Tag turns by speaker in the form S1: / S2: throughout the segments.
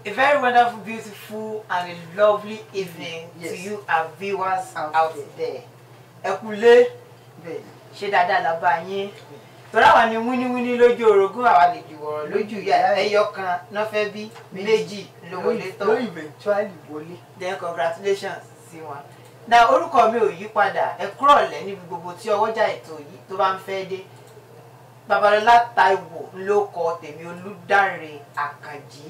S1: A very wonderful, beautiful, and a lovely evening to you, our viewers out there. Ẹ kúlé, ṣé dáadáa la bá yín. Torí àwa ni wíníwíní lójú orogún, àwa lè jùwọ̀rọ̀ lójú ìyá ẹyọ kan náà fẹ́ bí méjì ló wọlé tán.
S2: Ló eventually wọlé.
S1: Then congratulations sí wọn. Na orúkọ mi ò yí padà, ẹ kúrọ̀lẹ́ níbi gbogbo tí ọwọ́jà ètò yìí tó bá ń fẹ́ dé. Babalọlá Táíwò ló kọ tèmi Olúdáre Àkànjí.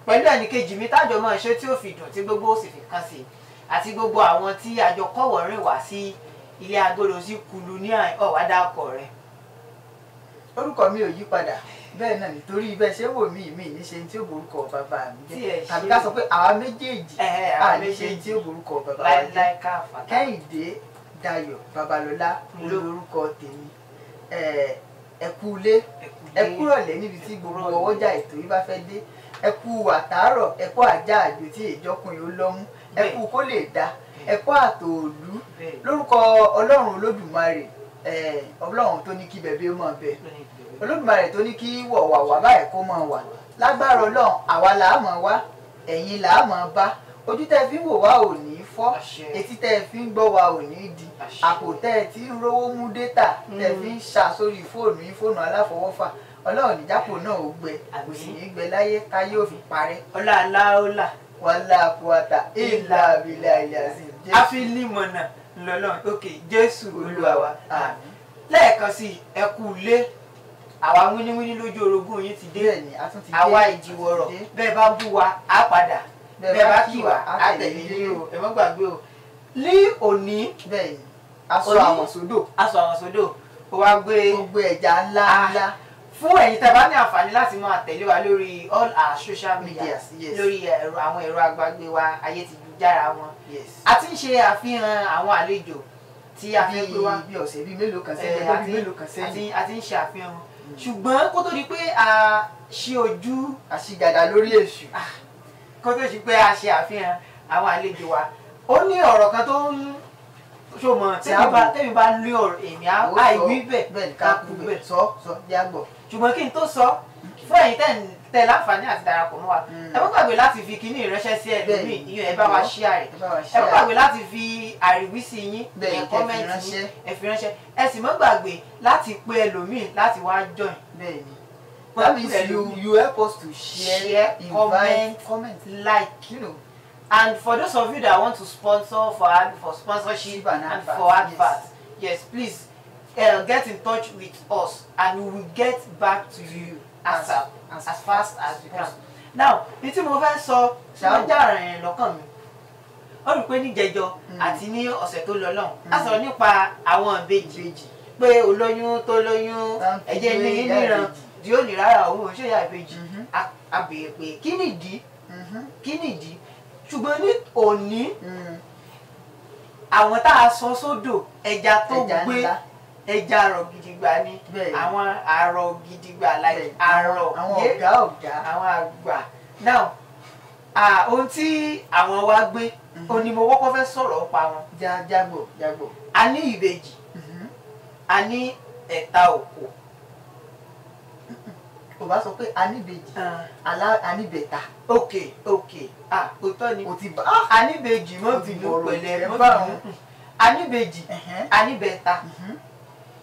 S1: Pẹ̀lú ẹnìkejì mi tájọ mọ́ ṣe tí ó fi dùn tí gbogbo ó sì fi kàn sí àti gbogbo àwọn tí àjọ kọ́wọ̀ rìn wá sí ilé agbódo sí kulu ní ọ̀wádà ọkọ̀ rẹ̀.
S2: Orúkọ mi ò yí padà bẹ́ẹ̀ náà nítorí bẹ́ẹ̀ ṣé wò mí ní ṣe tí ó borúkọ bàbá mi jẹ́ tàbí ká sọ pé àwa méjèèjì ní ṣe tí ó borúkọ bàbá wa jẹ́ Kẹ́hìndé Dayọ̀ Babalọlá olórúkọ tèmi. Ẹ kú ilé ẹ kúrọ̀lẹ́ níbi tí gbogbo ọwọ́jà ètò yìí bá fẹ́ dé. Ẹ kú àtàárọ̀ ẹ kú àjà àjò tí ìjọkùnrin ó lọ́mú ẹ kú kó lè dá ẹ kú àtòòlú lórúkọ Ọlọ́run Olódùmarè Ọlọ́run tó ní kí bẹ̀bẹ̀ ó máa bẹ Olódùmarè tó ní kí wọ̀wà wà báyìí kó máa wà lágbára Ọlọ́run àwa là á máa wá ẹ̀yin là á máa bá ojú tẹ́ fi ń wò wá ò ní fọ́ etí tẹ́ fi ń gbọ́ wa ò ní di àpò tẹ́ ti ń rówó mú dátà tẹ́ fi ń ṣà sórí fóònù yín fóònù aláfọwọ́fà Ọlọ́run níjàpò náà ó gbẹ kò sì ní gbẹ láyé ká yóò fi parẹ́.
S1: Ọlá aláọ́lá
S2: wàlá àpòàtà ìlà àbílẹ̀ àyàsí.
S1: àfilímọ̀nà lọ́lọ́ òkè Jésù Olúwa wa. Lẹ́ẹ̀kan sí ẹ kú ilé àwa wíníwíní lójú orogún yín ti dé àwa ìjìwọ̀rọ̀ bẹ́ẹ̀ bá bú wa á padà bẹ́ẹ̀ bá kí wa á tẹ̀lé yín o ẹ má gbàgbé o. Ní òní
S2: aṣọ àwọn sódò
S1: ó wá gbé
S2: gbogbo ẹja ńlá
S1: fún ẹ̀yin tẹ́ bá ní àǹfààní láti máa tẹ̀lé wa lórí all our social media lórí àwọn ẹ̀rọ agbágbé wa ayélujára wọn. A ti ń ṣe àfihàn àwọn àlejò tí a fẹ́ pé wá
S2: bí ọ̀sẹ̀ bíi mélòó kan sẹ́yìn
S1: a ti ń ṣe àfihàn wọn. Ṣùgbọ́n kó tó di pé a ṣe ojú
S2: àṣìgàdà lórí èṣù
S1: kó tó di pé a ṣe àfihàn àwọn àlejò wa ó ní ọ̀rọ̀ kan tó ń ṣòmọ̀ tẹ́mi bá lé ọ̀rọ̀ èmi àìwí bẹ́ẹ̀ ká kú bẹ́ẹ̀
S2: sọ bí a gbọ́.
S1: Ṣùgbọ́n kí n tó sọ fún ẹ̀yin tẹ́ láǹfààní àti darapọ̀ mọ́ wa ẹ má gbàgbé láti fi kíní ìránṣẹ́ sí ẹlòmíì ìyẹn ẹ bá wa share rẹ̀ ẹ má gbàgbé láti fi àríwísí yín ẹ kọ́mẹ́ǹtì yín ẹ fi ránṣẹ́ ẹ sì má gbàgbé láti pe ẹlòmíì láti wá join.
S2: Bẹ́ẹ̀ni that means you help us to share
S1: comment like you know. And for those of you that want to sponsor for sponsorship and for adverts, yes, please get in touch with us and we will get back to you as fast as we can. Now, ní tí mo fẹ́ sọ ṣáájà rẹ̀ lọ́kàn mi ó rí pé ní jẹjọ àti ní ọ̀sẹ̀ tó lọ lọ́hùn a sọ̀rọ̀ nípa àwọn ìbejì pé olóyún tó lóyún ẹ̀jẹ̀ ní níran tí ó ní rárá òun ò ṣe ìyá ìbejì a béèrè pé kí nìdí ṣùgbọ́n ní òní àwọn tá a sọ sódò ẹja tó gbé ẹja àrọ̀ gidigba ni àwọn àrọ̀ gidigba like àrọ̀
S2: àwọn ọ̀gá
S1: àwọn àgbà now ohun tí àwọn wa gbé òní mo kọ́kọ́ fẹ́ sọ̀rọ̀ pa wọn.
S2: jágbò.
S1: A ní ìbejì a ní ẹ̀ta òkò.
S2: Kò bá sọ pé a ní ìbejì a ní bẹ̀ta.
S1: ok òótọ́ ni a ní ìbejì mọ́ bínú pẹ̀lẹ́ a ní ìbejì a ní bẹ̀ta.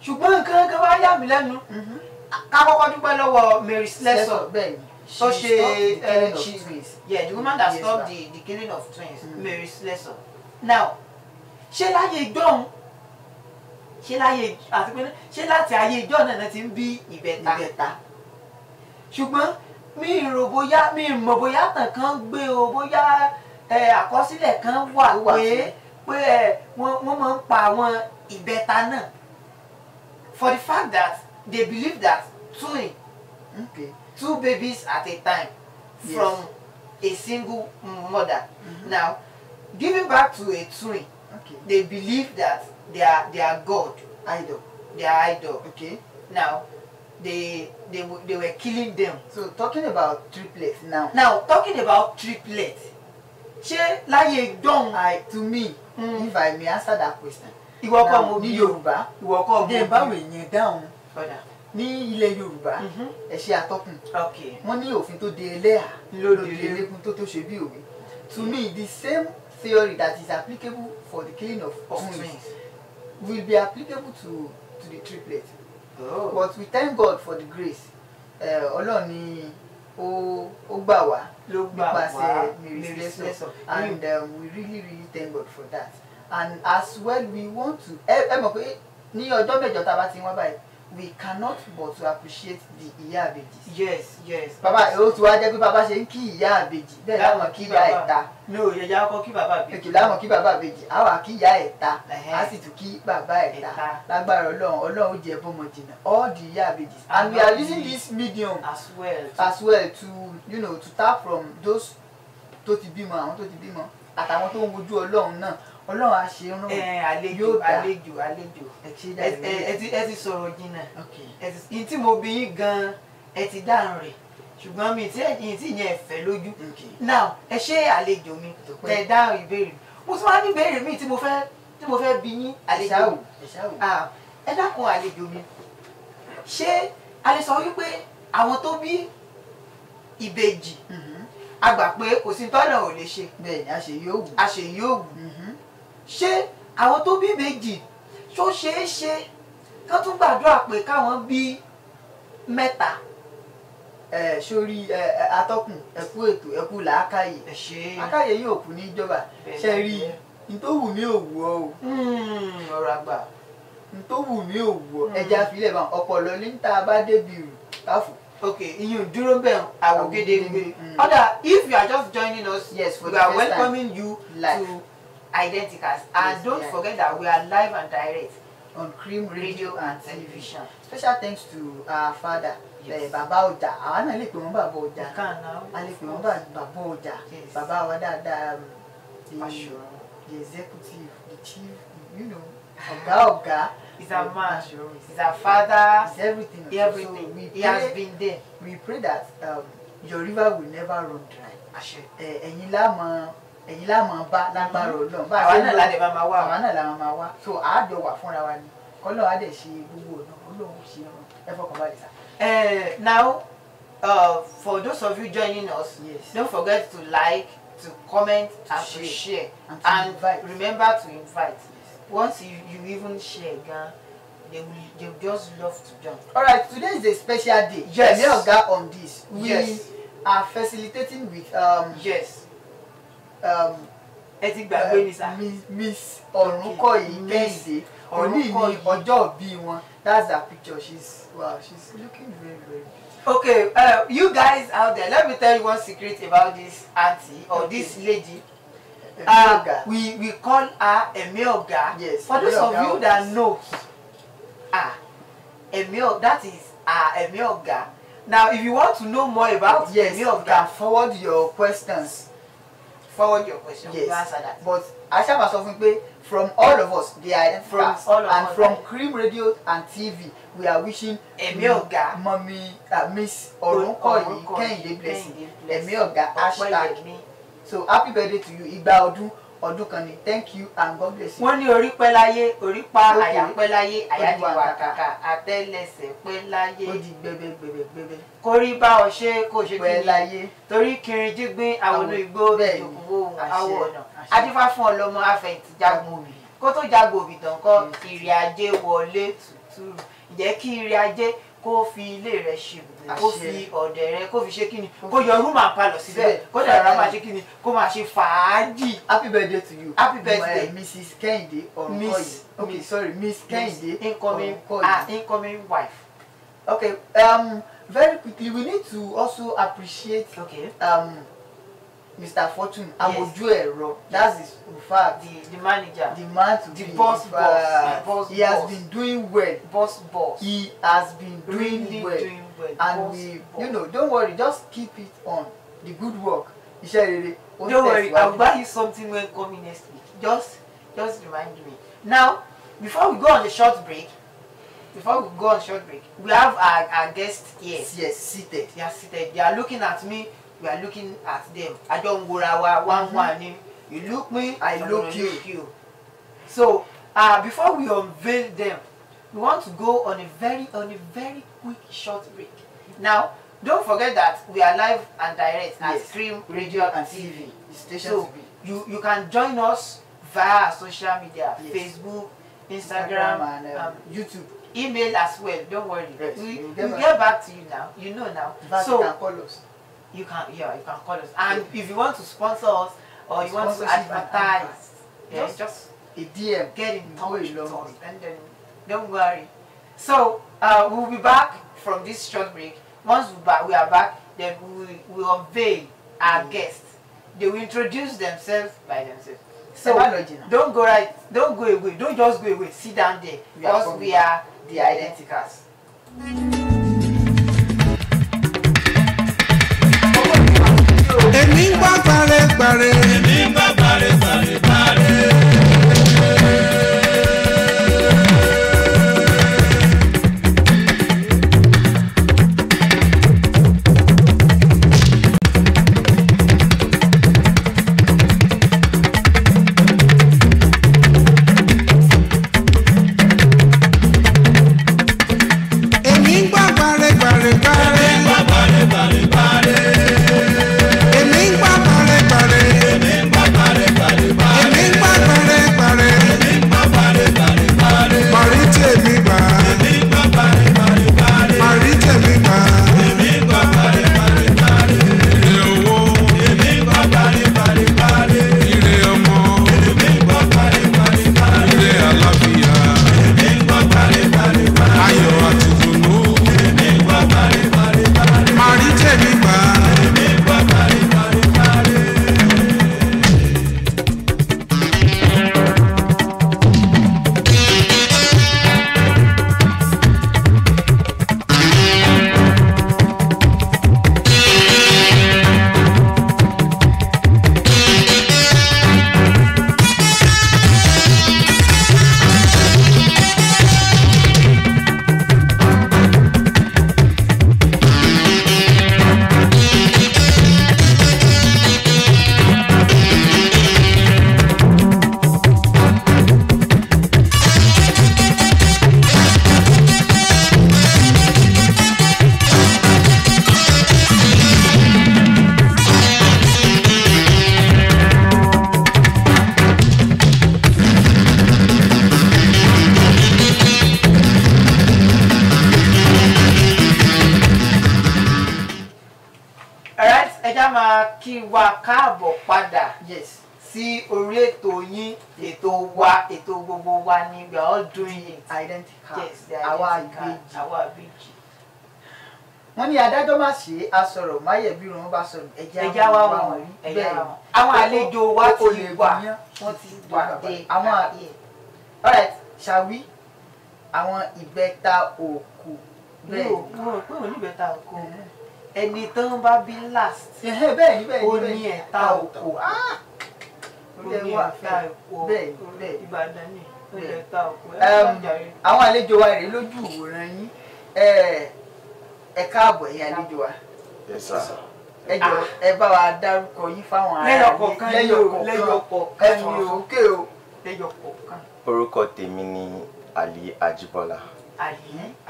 S1: Ṣùgbọ́n nǹkan kan wá yà mí lẹ́nu ká kọ́kọ́ dúpẹ́ lọ́wọ́ Mary Slessor tó ṣe the woman that stopped the killing of twins Mary Slessor. Now ṣé láyé ìjọ́un ṣé láti ayé ìjọ́ náà ti ń bí ìbẹ̀ta ṣùgbọ́n mi mọ̀ bóyá tàn kan gbé o bóyá àkọsílẹ̀ kan wà pé wọ́n máa ń pa àwọn ìbẹ̀ta náà for the fact that they believe that two babies at a time from a single mother. Now giving back to a twin they believe that they are God idol. Now they were killing them.
S2: So talking about triplets now.
S1: Talking about triplets ṣé láyé ìjọ́un
S2: to me if I may answer that question
S1: ìwọ kọ́ mo
S2: ní Yorùbá
S1: ìwọ kọ́ mo
S2: bí báwo èèyàn dáhùn ní ilẹ̀ Yorùbá ẹ ṣe atọ́kùn wọ́n ní òfin tó de ẹlẹ́à
S1: lóde
S2: eléégún tó ṣe bí òwe. To me, the same theory that is applicable for the killing of twins will be applicable to the triplets. But we thank God for the grace. Ọlọ́run ni ó gbà wá nípasẹ̀ Mary's lesson, and we really thank God for that. And as well, we want to mọ̀ pé ní ọjọ́ mẹ́jọ tá a bá ti wọ́n báyìí, we cannot but to appreciate the ìyá àbèjì.
S1: Yes.
S2: Bàbá ó ti wá jẹ́ pé bàbá ṣe ń kí ìyá àbèjì bẹ́ẹ̀ láwọn kí ìyá ẹ̀ta.
S1: No, yẹ̀yà ọkọ kí bàbá àbèjì.
S2: Èkì láwọn kí bàbá àbèjì, àwa kí ìyá ẹ̀ta, a sì tún kí bàbá ẹ̀ta. Lágbára Ọlọ́run ó jẹ́ bọ́mọ jìnnà all the ìyá àbèjì. And we are using this medium as well to to tap from those tó ti bímọ, àwọn tó ti bímọ àtàwọn tó ń wojú Ọlọ́run náà. Ọlọ́run á ṣe rán
S1: àlejò ẹ ti sọ̀rọ̀ jìnnà ẹ̀yìn tí mo bí yín gan ẹ ti dáhùn rẹ̀ ṣùgbọ́n mi tí ìyẹn ẹ̀fẹ̀ lójú. Now ẹ ṣe àlejò mi tẹ dáhùn ìbéèrè mo tún wá ní ìbéèrè mi tí mo fẹ́ bí yín àlejò mi ẹ dákun àlejò mi ṣé a lè sọ wípé àwọn tó bí ìbejì a gbà pé kò sí tọ́nà ò lè ṣe.
S2: Bẹ́ẹ̀ni àṣeyọ̀wù.
S1: Ṣé àwọn tó bí méjì ṣó ṣeé ṣe kán tún gbàdúrà pé káwọn bí mẹ́ta.
S2: Sórí atọ́kùn ẹ̀kú ètò ẹ̀kú làákàyè àkàyè yóò kú ní ìjọba ṣe rí ntòwù mi ò wù ọ́ o.
S1: Ọ̀rọ̀ àgbà.
S2: Ntòwù mi ò wù ọ́ ẹja filẹ̀ bá ọpọlọ ní ta bá débi rù káfù.
S1: Okay, ìyún dúró bẹ́ẹ̀ àwògedegbe. If you are just joining us, yes, we are welcoming you to Identicast, and don't forget that we are live and direct
S2: on Cream Radio and Television. Special thanks to our father, Baba Ọjà. Àwa náà lè pè wọ́n Baba Ọjà. A lè pè wọ́n Baba Ọjà. Baba wa dáadáa, the executive, the chief, ọ̀gá.
S1: He's a man. He's a father.
S2: He's everything.
S1: So he has been there.
S2: We pray that your river will never run dry. Ẹ̀yin la mọ̀ bá lágbára Ọlọ́run.
S1: Àwa náà la máa wá.
S2: So àádọ́ wà fúnra wa ni. Kọ́lọ́ á dẹ̀ ṣe gbogbo ọ̀nà. Ọlọ́run ṣe ẹ fọkàn balẹ̀ sá.
S1: Now, for those of you joining us, don't forget to like, to comment, and to share, and remember to invite. Once you even share, they will just love to join.
S2: All right, today is a special day.
S1: Yes.
S2: On this, we are facilitating with Miss Orunkoyi Kehinde. Òní ni ọjọ́ bí wọn. That's her picture. She's looking very beautiful.
S1: Okay, you guys out there, let me tell you one secret about this auntie or this lady. We call her Emioga.
S2: Yes.
S1: For those of you that know, that is Emioga. Now, if you want to know more about Emioga,
S2: you can forward your questions.
S1: Yes.
S2: We answer that. But Asha was offering from all of us, from Cream Radio and TV, we are wishing
S1: Emioga,
S2: Mommy, Miss Orunkoyi Kehinde blessing. Emioga hashtag. So happy birthday to you, Igba ọdún kan ni. Thank you and God bless you.
S1: Wọ́n ní orí pẹ́ láyé, orí pa àyà pẹ́ láyé, àyà di wàkàkà, àtẹ́lẹsẹ̀ pẹ́ láyé.
S2: Ó di gbẹbẹgbẹbẹgbẹ.
S1: Kórí bá ọ ṣe kó ṣe
S2: pẹ́ láyé.
S1: Torí kiri jígbín àwọn igbó ìjòkúwò àwọ̀ ọ̀nà. Adífá fún ọlọ́mọ afẹ̀yìntì jagun òbí. Kó tó jagun òbí tán kọ́ ìrì ajé wọlé tútù. Ǹjẹ́ kí ìrì ajé kó fi ilé rẹ̀ ṣe kó fi ọ̀dẹ̀ rẹ̀ kó fi ṣe kíni kó yọ rúmà palọ̀ síbẹ̀ kó dàrá máa ṣe kíni kó máa ṣe fàájì.
S2: Happy birthday to you.
S1: Happy birthday,
S2: Mrs. Kehinde Orunkoyi. Okay, sorry, Miss Kehinde
S1: incoming wife.
S2: Okay, very quickly we need to also appreciate Mr. Fortune Amojuero. That's his, in fact,
S1: the manager,
S2: the man to
S1: the
S2: be.
S1: boss.
S2: He has been doing well.
S1: Boss.
S2: He has been doing well. And we, don't worry, just keep it on. The good work.
S1: Don't worry, I'll buy you something when coming next week. Just remind me. Now, before we go on the short break, we have our guests here.
S2: Yes, seated.
S1: They are seated. They are looking at me. We are looking at them. I don't go one. You look me, I look you. So, before we unveil them, we want to go on a very quick short break. Now, don't forget that we are live and direct at Scream Radio and TV. So you can join us via our social media, Facebook, Instagram, and YouTube. Email as well. Don't worry.
S2: Yes,
S1: We'll get back to you now. You know now.
S2: So you can call us.
S1: You can call us. And if you want to sponsor us or you want to advertise, just
S2: a DM.
S1: Get in touch with us, and then don't worry. So we'll be back from this short break. Once we are back, then we will unveil our guests. They will introduce themselves by themselves. So don't go away. Don't just go away. Sit down there because we are the Identicals.
S3: Èmi ń gbọ́ gbàrẹ́gbàrẹ́. Èmi ń gbọ́ gbàrẹ́gbàrẹ́.
S1: Kí wa káàbọ̀ padà sí orí ètò yín, ètò wa, ètò gbogbo wa ni we are all doing it.
S2: Identical.
S1: Yes, the
S2: Àwa
S1: ìbejì.
S2: Wọ́n ní adájọ́ má ṣe asọ̀rọ̀ máyẹ̀bí wọn bá sọ̀rọ̀
S1: ẹja wa wọ̀n rí bẹ́ẹ̀. Àwọn àlejò wa ti wà, wọ́n ti wà dé.
S2: Alright, shall we? Àwọn ìbẹta òkú.
S1: Bẹ́ẹ̀ mo pé òní ìbẹta òkú. Ẹni tó ń bá bí last.
S2: Bẹ́ẹ̀ ni
S1: ó ní ẹ̀ta òkú. Ó ní ẹ̀ta òkú.
S2: Bẹ́ẹ̀
S1: Ìbàdàn ni ó ní ẹ̀ta òkú.
S2: Àwọn àlejò wa rèé lójú ìwòran yín. Ẹ káàbọ̀ ẹ̀yin àlejò wa.
S4: Yes, sir.
S2: Ẹ jọ̀ọ́ ẹ bá wa dárúkọ yín fáwọn ará
S1: lẹ́yọ̀kọ̀ọ̀kan
S2: ni o.
S1: Lẹ́yọ̀kọ̀ọ̀kan.
S4: Orúkọ tèmi ni Ali Ajibola.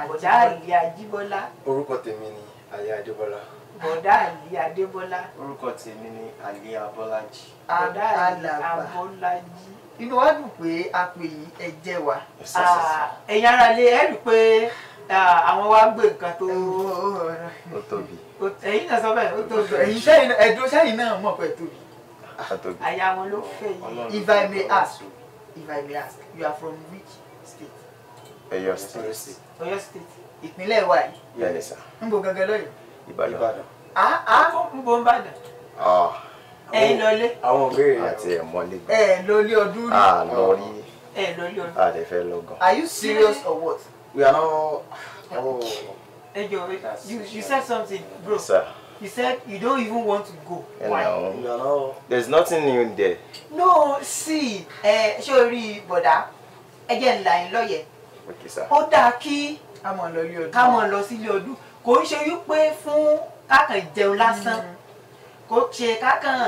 S1: Bọ̀dá Ali Ajibola.
S5: Orúkọ tèmi ni Ali Adébọ́lá.
S1: Bọ̀dá Ali Adébọ́lá.
S4: Orúkọ tèmi ni Ali Abọ́lájí.
S1: Bọ̀dá Ali Abọ́lájí.
S2: Inú wa dùn pé a pè yín ẹ jẹ́ wa.
S1: Ẹ̀yin ará ilé ẹ rí pé àwọn wa gbé nǹkan tó
S4: Ó tóbi.
S1: ẹ̀yin náà sọ bẹ́ẹ̀ ó tóbi.
S2: Ẹ̀yin sẹ́yìn náà mọ̀ pé tóbi.
S4: Ó tóbi.
S1: Àyà wọn ló fẹ́ yìí.
S2: If I may ask, you are from which state?
S4: Ọ̀yọ́ State.
S1: Ọ̀yọ́ State.
S2: Ìpínlẹ̀ wa yìí.
S4: Bẹ́ẹ̀ni sà.
S2: Ń bo gangan lọ́yọ̀.
S4: Ìbàdàn.
S1: Ń bo ń bàdàn. Ẹ̀yin lọlé.
S5: Àwọn òbéèrè
S4: Àti ẹ̀mọ́lé.
S2: Lórí ọdún rí.
S4: Lọ rí.
S1: Lọlé ọdún.
S4: A lè fẹ́ lọ́gàn.
S2: Are you serious or what?
S5: we are not.
S1: You said something, bro.
S4: Yes, sir.
S1: You said you don't even want to go. Why?
S5: We are not.
S4: There's nothing new there.
S1: No, see, ṣé o rí bọ̀dá ẹ jẹ́ ńlá yín lọ́yẹ̀.
S4: Okay, sir.
S1: Ó dáa kí
S2: Ká mọ̀ lọ ilé ọdún.
S1: ká mọ̀ lọ sílé ọdún. Kò ń ṣe wípé fún kákan jẹun lásán. Kò ṣe kákan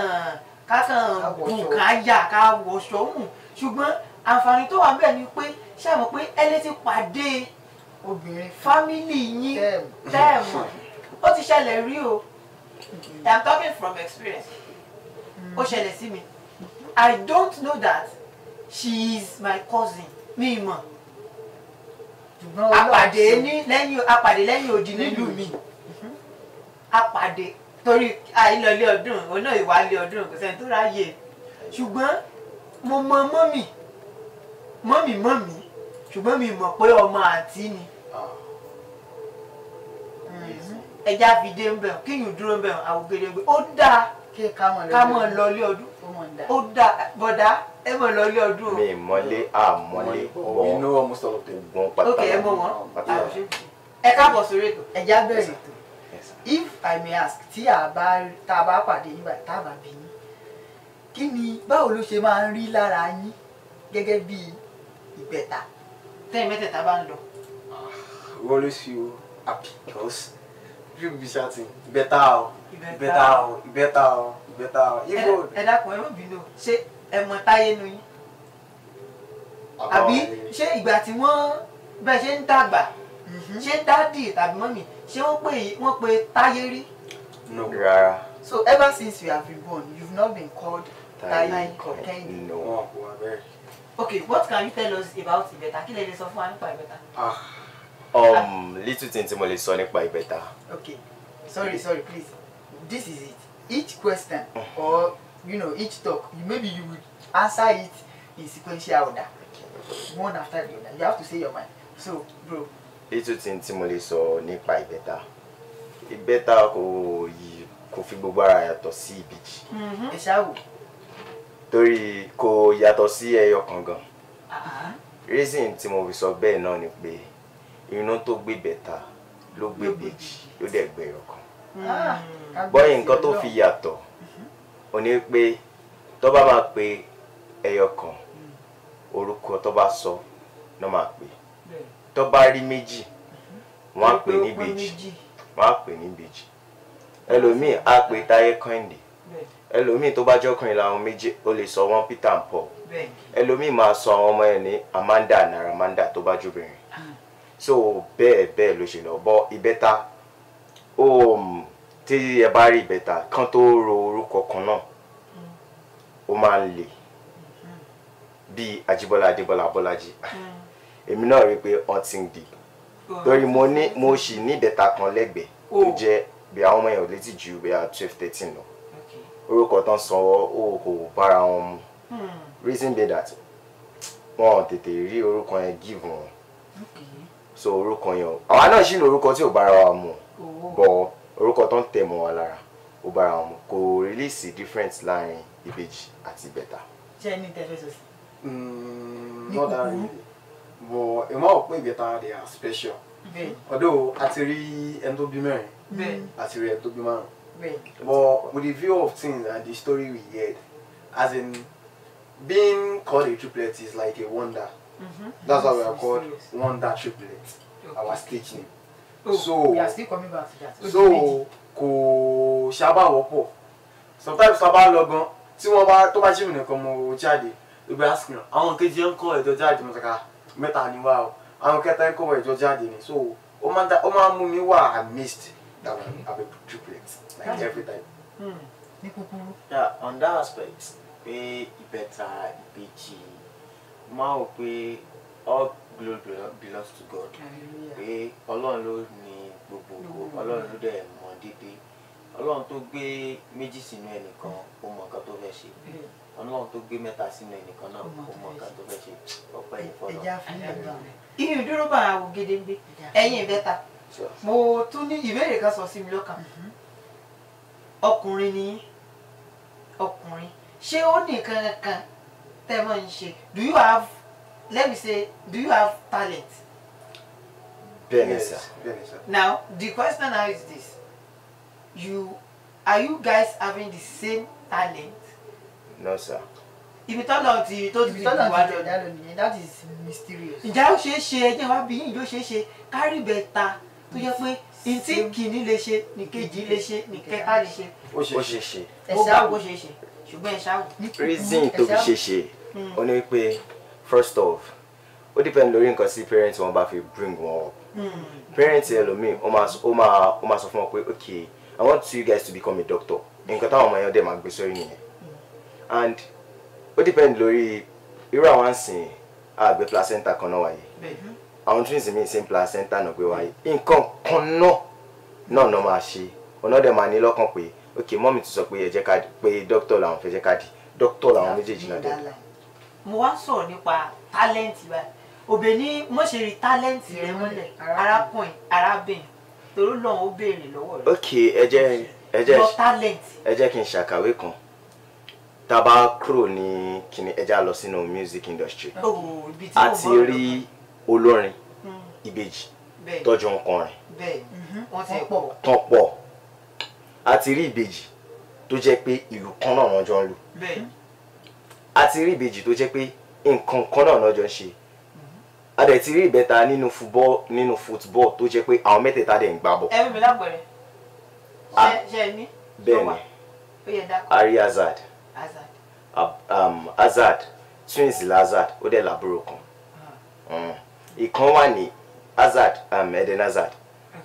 S1: bùn ká yà ká wọṣọ hùn. Ṣùgbọ́n àǹfààní tó wà bẹ́ẹ̀ ni pé ṣé mọ̀ pé ẹ lè ti pàdé
S2: obìnrin
S1: fámìlì yín tẹ́ẹ̀mù ó ti ṣẹlẹ̀ rí o. I'm talking from experience. Ó ṣẹlẹ̀ sí mi. I don't know that she is my cousin. Mi mọ̀. Apàdé lẹ́yìn odi nílùú mi. Apàdé torí àìlọlé ọdún òun náà ìwálé ọdún kò sẹ́ni tó ráyè. Ṣùgbọ́n mo mọ mọ́mì ṣùgbọ́n mi mọ̀ pé ọmọ àǹtí ni. Ẹja fi dé ń bẹ̀ kíyùn dúró ń bẹ̀ àwògedegbe ó dáa ká mọ̀ lọlé ọdún ó dáa bọ̀dá ẹ mọ̀ lọlé ọdún o.
S4: mi mọ́lé àmọ́lé
S5: gbọ́n
S4: pátá.
S1: Ok, ẹ mọ̀ wọ́n ẹ káàbọ̀ sórí ètò.
S2: ẹja bẹ̀rẹ̀ ètò if I may ask tí a bá pàdé yín báyìí tá a bá bí yín kí ni báwo ló ṣe máa ń rí lára yín gẹ́gẹ́ bí ìbẹ̀ta
S1: tẹ́yìn mẹ́tẹ̀ẹ̀ta bá ń lọ.
S5: We always feel happy because people be shouting better.
S1: Ẹ dákun ẹ má bínú ṣé ẹ mọ̀ Táyé nu yín àbí ṣé ìgbà tí wọ́n bẹ́ẹ̀ ṣe ń dàgbà ṣé dádì tàbí mọ́mì ṣé wọ́n pe Táyé rí.
S5: No.
S4: Rárá.
S2: So ever since you have been born you've not been called Táyé or Kẹ́hìndé.
S4: No.
S1: Okay, what can you tell us about ìbẹ̀ta? Kí lè lè sọ fún wa nípa ìbẹ̀ta?
S4: Little thing tí mo lè sọ nípa ìbẹ̀ta.
S2: Okay, sorry, please. This is it. Each question or each talk, maybe you would answer it in sequential order, one after the other. You have to say your mind. So, bro.
S4: Little thing tí mo lè sọ nípa ìbẹ̀ta. Ìbẹ̀ta kò fi gbogbo ara yàtọ̀ sí ìbejì.
S2: Ẹ ṣáà wò.
S4: Torí kò yàtọ̀ sí ẹyọ kan gan. Reason tí mo fi sọ bẹ́ẹ̀ náà ni pé inú tó gbé bẹ̀ta ló gbé bèjì ló dẹ̀ gbé ẹyọ kan. Bọ́yì nǹkan tó fi yàtọ̀ ó ní pé tó bá máa pe ẹyọ kan orúkọ tó bá sọ ló máa pè. Tó bá rí méjì wọ́n á pè ní bèjì wọ́n á pè ní bèjì. Ẹlòmíì á pe Táyé Kẹ́hìndé. Ẹlòmíì tó bá jọkùnrin làwọn méjì ó lè sọ wọ́n Peter and Paul. Ẹlòmíì máa sọ àwọn ọmọ ẹ̀ ní Amanda and Naramanda tó bá jóbìnrin. So bẹ́ẹ̀ ló ṣe lọ bọ́ ìbẹ́ta tí ẹ bá rí ìbẹ́ta kan tó ro orúkọ kan náà ó máa ń lè bí Ajíbọ́lá Adébọ́lá Bọ́lájí èmi náà rí pé wọ́n ti ń di torí mo sì ní ìbẹ́ta kan lẹ́gbẹ̀ẹ́ tó jẹ́ bí àwọn ọmọ yẹn ò létí ju bí i 12-13 lọ orúkọ tán sanwó kò bára wọn mu reason be that wọn tètè rí orúkọ yẹn give wọn so orúkọ yẹn àwa náà ṣì ní orúkọ tí ò bára wa mu bọ orúkọ tó ń tẹ̀ mọ́ wa lára ó bára wa mu kò really see difference láàrin ìbejì àti ìbẹ̀ta.
S2: ṣé ẹni tẹ́lẹ̀ sọ sí.
S5: Not that really but ẹ máa wọ pé ìbẹ̀ta they are special although àti rí ẹni tó bí mẹ́rin àti rí ẹni tó bí márùn but with the view of things and the story we heard as in being called a triplet is like a wonder. That's why we are called Wonder Triplet, our stage name. So
S2: we are still coming back to that.
S5: So kò sábà wọ́pọ̀. Sometimes sábà lọ gan tí wọ́n bá tó bá ṣe ìrìnà kan mo jáde ló bá ask me àwọn kejì ń kọ́ ẹ̀jọ́ jáde mo sọ̀ka mẹ́ta ni wá o àwọn kẹta ń kọ́ ẹ̀jọ́ jáde ni so ó máa mú mi wà amazed that I have a triplet like every time.
S2: Ní kúkúrú.
S6: Yeah, on that aspect pé ìbẹ̀ta ìbejì máa wò pé all glory belongs to God pé Ọlọ́run ló ní gbogbo Ọlọ́run ló dẹ̀ mọ̀ dédé Ọlọ́run tó gbé méjì sínú ẹnìkan ó mọ nǹkan tó fẹ́ ṣe Ọlọ́run tó gbé mẹ́ta sínú ẹnìkan náà ó mọ nǹkan tó fẹ́ ṣe ọpẹ́ ìfọlọ́.
S1: Iyùn dúró bá àwọn Ògèdèngbé ẹ̀yin ìbẹ́ta mo tún ní ìbéèrè kan sọ sí mi lọ́kàn ọkùnrin ni ọkùnrin ṣé ó ní nǹkan kan tẹ́ mọ́ ń ṣe do you have talent?
S4: Yes.
S1: Now the question now is this are you guys having the same talent?
S4: No sir.
S1: Ibi tọ́lọ̀ ti tó ti
S2: wájú ọ̀dà lónìí that is mysterious.
S1: Ǹjẹ́ ó ṣeé ṣe ẹjẹ́ wá bí yín ìjọ ṣeé ṣe kárí bẹ̀ta tó yẹ pé ntí kìíní lè ṣe nìkejì lè ṣe nìkẹta lè ṣe.
S4: Ó ṣeé ṣe.
S1: Ó gbà bó ṣeé ṣe ṣùgbọ́n ẹ ṣáà wò.
S4: Reason tó fi ṣeé ṣe ó ní pé first off ó depend lórí nǹkan sí parents wọn bá fi bring wọn up. Parents ẹlòmíì ó máa sọ fún wọn pé okay I want you guys to become a doctor. Nǹkan táwọn ọmọ yẹn dẹ̀ máa gbé sórí nìyẹn. And ó depend lórí irú àwọn àǹsìn àgbẹ̀ placenta kan náà wáyé. Àwọn twins mi same placenta náà gbé wáyé. Nǹkan kan náà máa ṣe. Ọ̀nà dẹ̀ máa ní lọ́kàn pé okay mọ́mí ti sọ pé ẹ jẹ́ ká pé doctor làwọn fẹ́ jẹ́ ká di doctor làwọn méjèèjì náà dẹ̀.
S1: Mo wá sọ̀rọ̀ nípa talent báyìí. Òbí ní mo ṣe rí talent rẹ mọ́lẹ̀ arákùnrin arábìnrin torí lọ́wọ́ ó béèrè lọ́wọ́ rẹ.
S4: Okay ẹ jẹ́ kí n ṣàkàwé kan. Tá a bá kúrò ní kíni ẹ já lọ sínú music industry. A ti rí olórin ìbejì tọ́jú ọkùnrin tán pọ̀. A ti rí ìbejì tó jẹ́ pé ìlú kan náà wọ́n jọ ń lù. A ti rí ìbejì tó jẹ́ pé nǹkan kan náà wọ́n jọ ń ṣe. A dẹ̀ ti rí ìbẹ́ta nínú football tó jẹ́ pé àwọn mẹ́tẹ̀ẹ̀ta dẹ̀ ń gbá bọ̀.
S1: Ẹ mi lápẹ̀rẹ̀ ṣe ní.
S4: Bẹ́ẹ̀ni Ari Hazard Hazard twins Hazard ó dẹ̀ làbúrò kan. Ìkan wà ní Hazard Eden Hazard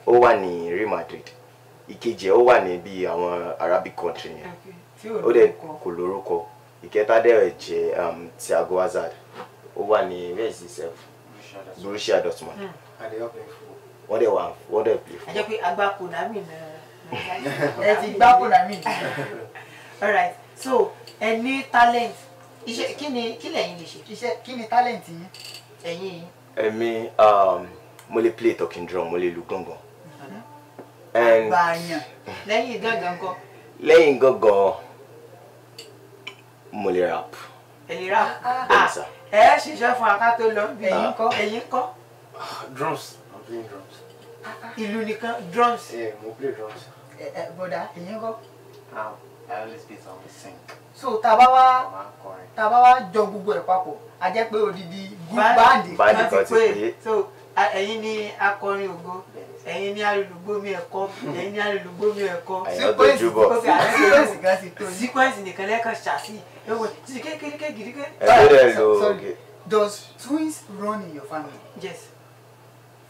S4: ó wà ní Real Madrid. Ìkejì ó wà ní bí àwọn Arabic country yẹn ó dẹ̀ kò lórúkọ. Ìkẹta dẹ̀ jẹ́ Thiago Hazard ó wà ní where is he sef Borussia Dortmund. Wọ́n dẹ̀ play fún.
S1: Ẹ jẹ́ pé agbá Konami náà.
S2: Ẹ ti gbá Konami.
S1: All right, so ẹ ní talent. Iṣẹ́ kí lẹ̀yin lè ṣe?
S2: Iṣẹ́ kí ni talent yín?
S1: Ẹ̀yin.
S4: Èmi mo lè play talking drum, mo lè lu gángan.
S2: Àgbàyàn.
S1: Lẹ́yìn gángan kọ́.
S4: Lẹ́yìn gángan mo lè rap.
S1: Ẹ lè rap.
S4: Bẹ́ẹ̀ni sá.
S1: Ẹ ṣiṣẹ́ fún aká tó lọ bí ẹ̀yin kọ́.
S5: Drums. I'm playing drums.
S1: Ìlú nìkan drums.
S5: Yeah, mo play drums.
S2: Bọ̀dá ẹ̀yin kọ́.
S6: I always play some sing.
S2: So tá a bá wá jọ gbogbo ẹ̀ papọ̀ a jẹ́ pé odidi báńdì
S4: kan ti pé.
S1: So ẹ̀yin ni akọrin ògo, ẹ̀yin ni alùlùgbòmí ẹ̀kọ́, ẹ̀yin ni alùlùgbòmí ẹ̀kọ́. Sequence nìkan lẹ́ẹ̀kan ṣàṣì. Títí kékeré gidi.
S2: Sorry. Does twins run in your family?
S1: Yes.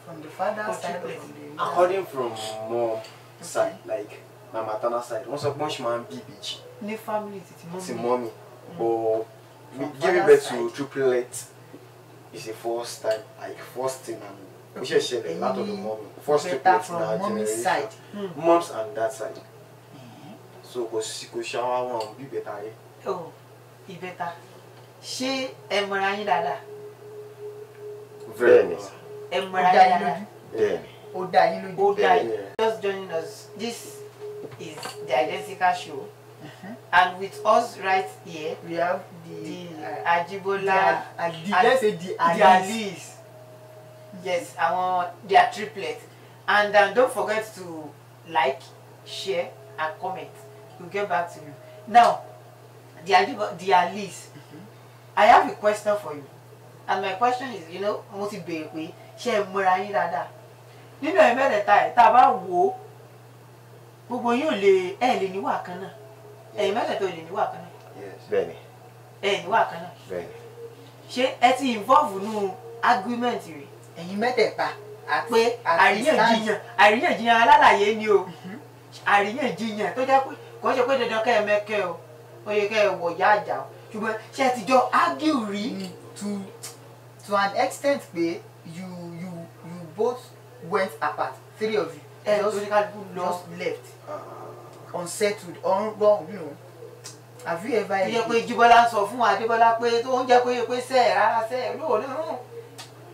S2: From the father's side or from the
S5: According from mom side, like my maternal side, once upon she man be bitch.
S1: Ní family ti
S5: mommy. But giving birth to triplets is the first time, like first thing, and we should share a lot of the mommy. First triplets
S2: from mommy's side.
S5: Moms and that side. So go shower one be better.
S1: Oh, ìbẹ́ta. Ṣé ẹ mọ̀ra yín dáadáa?
S5: Very well.
S1: Ẹ mọ̀ra yín dáadáa.
S4: Bẹ́ẹ̀ni.
S2: Ó dá yín lójú.
S1: Just joining us. This is the Identical Show. And with us right here,
S2: we have
S1: the Ajibola
S2: let's say the
S1: Alice. Yes, they are triplets. And don't forget to like, share, and comment. We'll get back to you. Now, the Alice, I have a question for you. And my question is, mo ti béèrè pé ṣé ẹ mọ̀ra yín dáadáa. Nínú ẹ̀ mẹ́tẹ̀ẹ̀ta ẹ̀ tá a bá wò ó, gbogbo yín ò lè níwà kan náà. Ẹ̀yin mẹ́tẹ̀ẹ̀ta ò lè níwà kan náà.
S4: Bẹ́ẹ̀ni.
S1: Ẹ níwà kan náà.
S4: Bẹ́ẹ̀ni.
S1: Ṣé ẹ ti involve nínú argument rẹ̀?
S2: Ẹ̀yin mẹ́tẹ̀ẹ̀ta
S1: pé àríyànjiyàn alálàyé ni o. Àríyànjiyàn tó jẹ́ pé kò ṣe pé dandan kẹ́ ẹ mẹ́kẹ́ o. Ó yẹ kẹ́ ẹ wọ̀ yá àjà o. Ṣùgbọ́n ṣé ẹ ti jọ argue rí?
S2: To an extent pé you both went apart, three of you. Just left. Unsettled, wrong, Have you ever?
S1: Yẹ pé Jíbọ́lá sọ fún Adébọ́lá pé tó ń jẹ́ pé sẹ́ẹ̀ rárá sẹ́ẹ̀ lóòrùn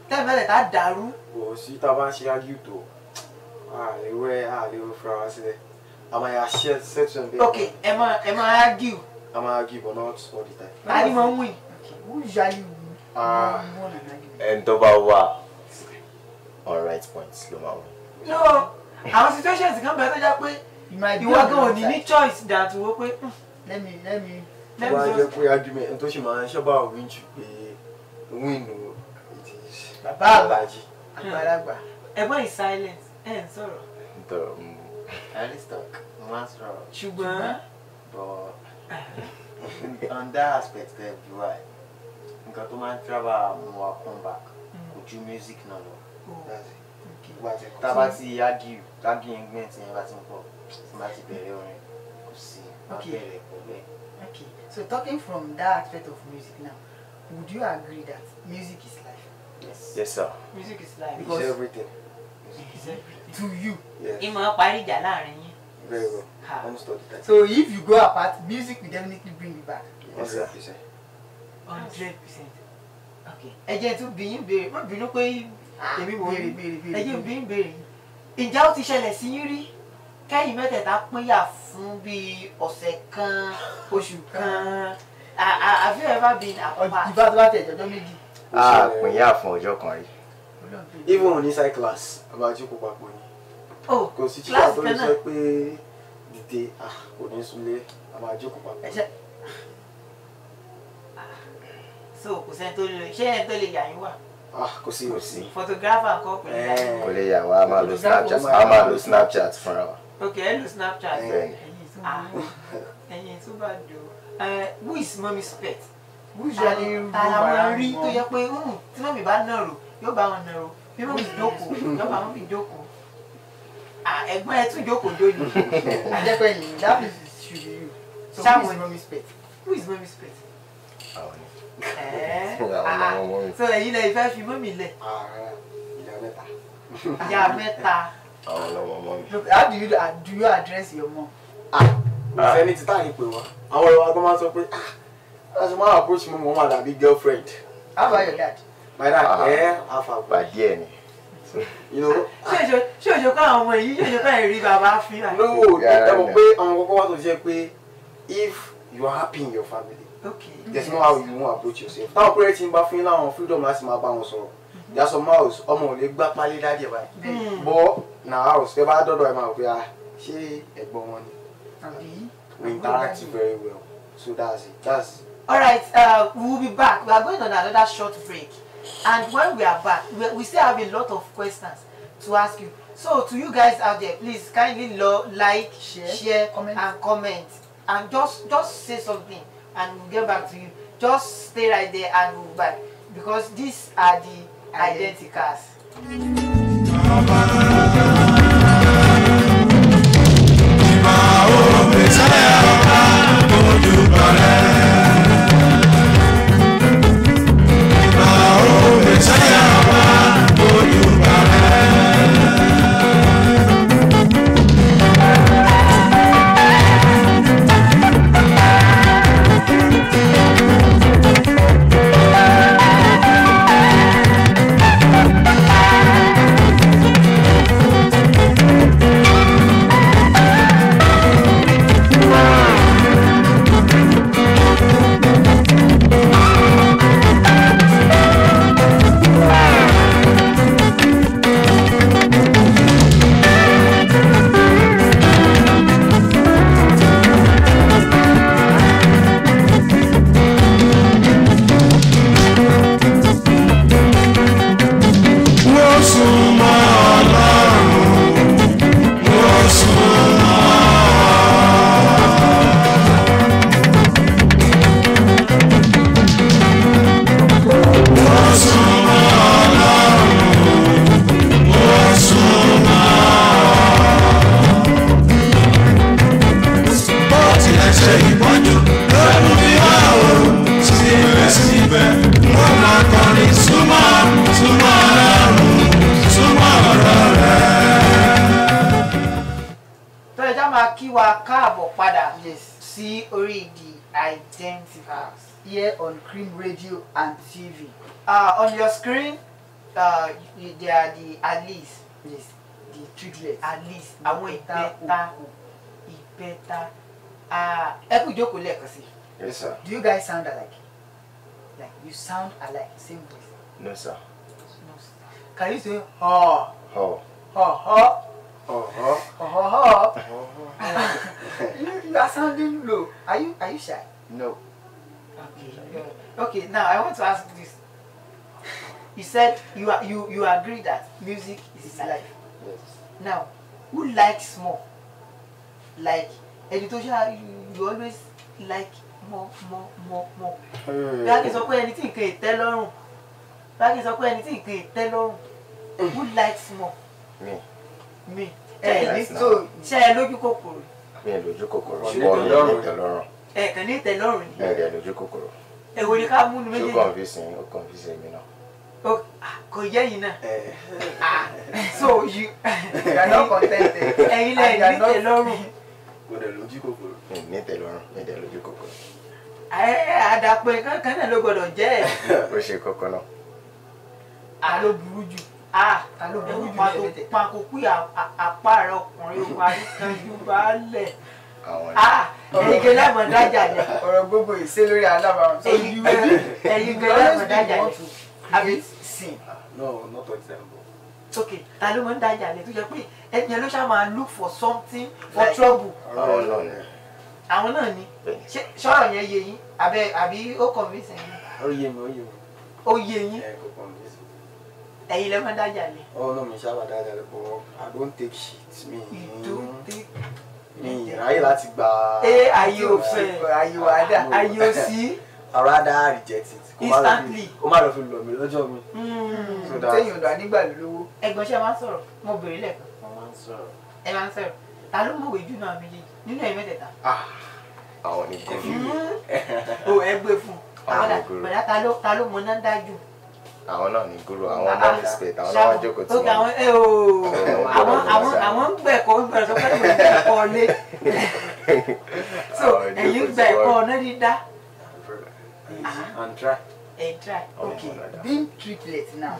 S1: tẹ́ẹ̀mẹ́lẹ̀ tá dàrú.
S5: Kò sí tá a bá ń ṣe argue tó àlewẹ́ fúnra wá sílẹ̀. A máa yà share section bẹ́ẹ̀.
S1: Okay, ẹ máa argue.
S5: A máa argue but not all the time.
S1: A ní mọ̀ ń win.
S2: Who usually win?
S4: And tó bá wà on right points ló máa win.
S1: No, àwọn situations kan bẹ̀rẹ̀ tó jẹ́ pé ìwọ gan ò ní ní choice that wo pé.
S2: Let me.
S5: Wọ́n á jẹ́ pé argument tó ṣe máa ń ṣọ́bà win jù pé win o it is.
S2: Bàbá àgbàlagbà.
S1: Ẹ̀gbọ́n is silent ẹ̀ ń sọ̀rọ̀.
S6: I always talk. No one's wrong.
S1: Ṣùgbọ́n.
S6: But on that aspect, you are. Nǹkan tó máa ń travel mú wa come back. ju music náà lọ.
S2: Okay.
S6: Tá bá ti argument yẹn bá ti ń pọ̀ tí bá ti bẹ̀rẹ̀ orin kò sí bẹ̀rẹ̀ pẹ̀lẹ́.
S2: Okay, so talking from that aspect of music now, would you agree that music is life?
S4: Yes, sir.
S1: Music is life.
S5: Because it's everything.
S1: It's everything.
S2: To you.
S5: Yes.
S1: Ìmọ̀ parí ìjà láàrin yín.
S5: Very well. Understood that.
S2: So if you go apart, music will definitely bring you back.
S5: 100%.
S1: 100%. Okay. Ẹ jẹ́ tún bí yín béèrè, má bínú pé èmi wò rí. Ẹ jẹ́ bí yín béèrè. Ǹjẹ́ ó ti ṣẹlẹ̀ sí yín rí? Kẹ́yìn mẹ́tẹ̀ẹ̀ta pínyà fún bí ọ̀sẹ̀ kan, oṣù kan. Have you ever been apart?
S2: Ìbá tó bá tẹ̀ jọjọ́ méjì.
S4: Pínyà fún ọjọ́ kan rí.
S5: Even inside class, about you papọ̀ ni.
S1: Oh,
S5: kò sí tíṣà tó lè sọ pé dìde kò ní súnlé about you papọ̀.
S1: So kò sẹ́ni tó lè ṣé ẹni tó lè yà yín wà?
S5: Kò sí.
S1: Photographer kọ́ pẹ̀lú yà yín wà.
S4: Kò lè yà wá, a máa lo Snapchat fúnra wa.
S1: Okay, ẹ lo Snapchat. Ẹyin tó bá dò. Who is mommy's pet?
S2: Usually
S1: àwọn rí tó yẹ pé tí mọ́mí bá nàró yóò bá wọn nàró bí mọ́mí jókòó yóò bá mọ́mí jókòó. Ẹ̀gbọ́n ẹ tún jókòó lónìí.
S2: Àjẹpẹ́ yìí, that is should be you. So who is mommy's pet?
S1: Who is mommy's pet?
S4: Àwọn ni.
S1: So ẹ̀yin lẹ ìfẹ́ fi mọ́mí lẹ̀. Ìyá mẹ́ta.
S4: Àwọn ọlọ́mọ mọ́mí.
S2: How do you address your mom?
S5: Ìfẹ́ ní títà ní pé wọ́n. Àwọn ọ̀rọ̀ wa gbọ́n máa sọ pé as my approach my mom and a girlfriend.
S2: How about your dad?
S5: My dad, half a
S4: Bàdíẹ̀ ni.
S5: You know.
S1: Ṣé òjò ká àwọn ọmọ yìí ṣé òjò ká ìrí bàbá fi rà?
S5: No, ẹ mọ̀ pé àwọn kọ́kọ́ wá tó jẹ́ pé if you are happy in your family,
S1: okay,
S5: there's no how you wan approach yourself. Táwọn parents ń bá fún yín láwọn freedom láti máa bá wọn sọ̀rọ̀. There are some house ọmọ ò lè gbá pálí dáadé báyìí. But na house ẹ bá dọ́dọ̀ ẹ máa pé ṣé ẹ̀gbọ́n wọn ni? We interact very well. So that's it.
S1: Alright, we will be back. We are going on another short break. And when we are back, we still have a lot of questions to ask you. So to you guys out there, please kindly like, share, and comment. And just say something and we'll get back to you. Just stay right there and we'll be back. Because these are the identicals.
S2: Here on Cream Radio and TV.
S1: On your screen, there are the Alice.
S2: Yes, the triplets.
S1: Alice. Àwọn ìbẹ́ta. Ẹ kú jókòó lẹ́ẹ̀kan sí.
S4: Yes, sir.
S2: Do you guys sound alike? Like you sound alike, same voice?
S4: No, sir.
S2: No, sir. Can you say ha?
S4: Ho.
S2: Ha ha. You are sounding low. Are you shy?
S4: No.
S1: Okay, now I want to ask this. You said you agree that music is life.
S5: Yes.
S1: Now, who likes more? Like editorial, you always like more. You have to say anything can tell bá kí n sọ pé ẹni tí nǹkan ìtẹ́ lọ́rùn who likes more. me ṣe ẹ lójú kòkòrò.
S4: mi ò lójú kòkòrò ṣùgbọ́n mi ò ní ìtẹ́lọ́rùn.
S1: ẹ kàn ní ìtẹ́lọ́rùn ni.
S4: mi ò dẹ̀ lójú kòkòrò.
S1: èwo ni ká múnu méjèèjì.
S4: ṣó confuse mi náà.
S1: kò yẹ yìí náà. so you
S2: are not contented.
S1: ẹ̀yin lẹ ní ìtẹ́lọ́rùn.
S5: kò dẹ̀ lójú kòkòrò.
S4: mi ò ní ìtẹ́lọ́rùn mi ò dẹ̀ lójú kòkòrò.
S1: àdàpọ̀ kankan náà ló gbọ́dọ̀ jẹ́ ẹ̀.
S4: ó ṣe kọ́kọ́ náà.
S1: ta ló burú jù. ta ló burú jù lẹ́ẹ̀mẹ́tẹ̀. pàkó pé apá rẹ ọkùnrin ó parí kanjú bá lẹ̀. ẹ̀yin gẹ́lẹ́ mọ̀ dájà lẹ̀.
S2: ọ̀rọ̀ gbogbo ìṣe lórí alábàárùn.
S1: ẹ̀yin gẹ́lẹ́ mọ̀ dájà lẹ̀. àbí sìn.
S5: no not example.
S1: ok ta ló mọ̀ ń dájà lẹ̀ tó jẹ́ pé ẹ̀yin ló ṣáà máa look for something for trouble. àwọn náà ni ṣọ́rọ̀ yẹn yé yín àbí ó convince yín.
S5: ó yé mi.
S1: ó yé yín.
S5: kò convince mi.
S1: ẹ̀yin lẹ máa dájà lẹ̀.
S5: no mi sábà dájà lẹ̀ but I don't take shit mi.
S1: you don't take.
S5: mi ìráyè láti gba.
S1: ayé ò fẹ́
S2: ayé wa dà.
S1: ayé ò sí.
S5: I rather reject it.
S1: Instantly.
S5: Ó má lọ fi lọ mi lọ́jọ́ mi.
S2: Téèyàn ọ̀dọ̀ ànígbà lówó.
S1: Ẹ̀gbọ́n ṣe máa ń sọ̀rọ̀ mo bèrè lẹ́ẹ̀kan.
S6: Mo máa ń sọ̀rọ̀.
S1: Ẹ máa ń sọ̀rọ̀. Ta ló mọ̀wé jù náà méjèèjì nínú ẹ̀ mẹ́tẹ̀ẹ̀ta?
S4: Àwọn ní gúrú.
S1: O ẹ gbé fún. Bàdá ta ló mọ náà dájú?
S4: Àwọn náà ní gúrú, àwọn náà ní spade, àwọn náà wá jókòó tí wọ́n.
S1: Àwọn ń gbẹ̀kọ́ ń gbẹ̀rẹ̀ sọ́kẹ́ ìwé ẹ̀kọ́ lé. So ẹ̀yin gba ẹ̀kọ́ náà dídá.
S5: And try.
S1: Try.
S2: Okay. Being triplets now.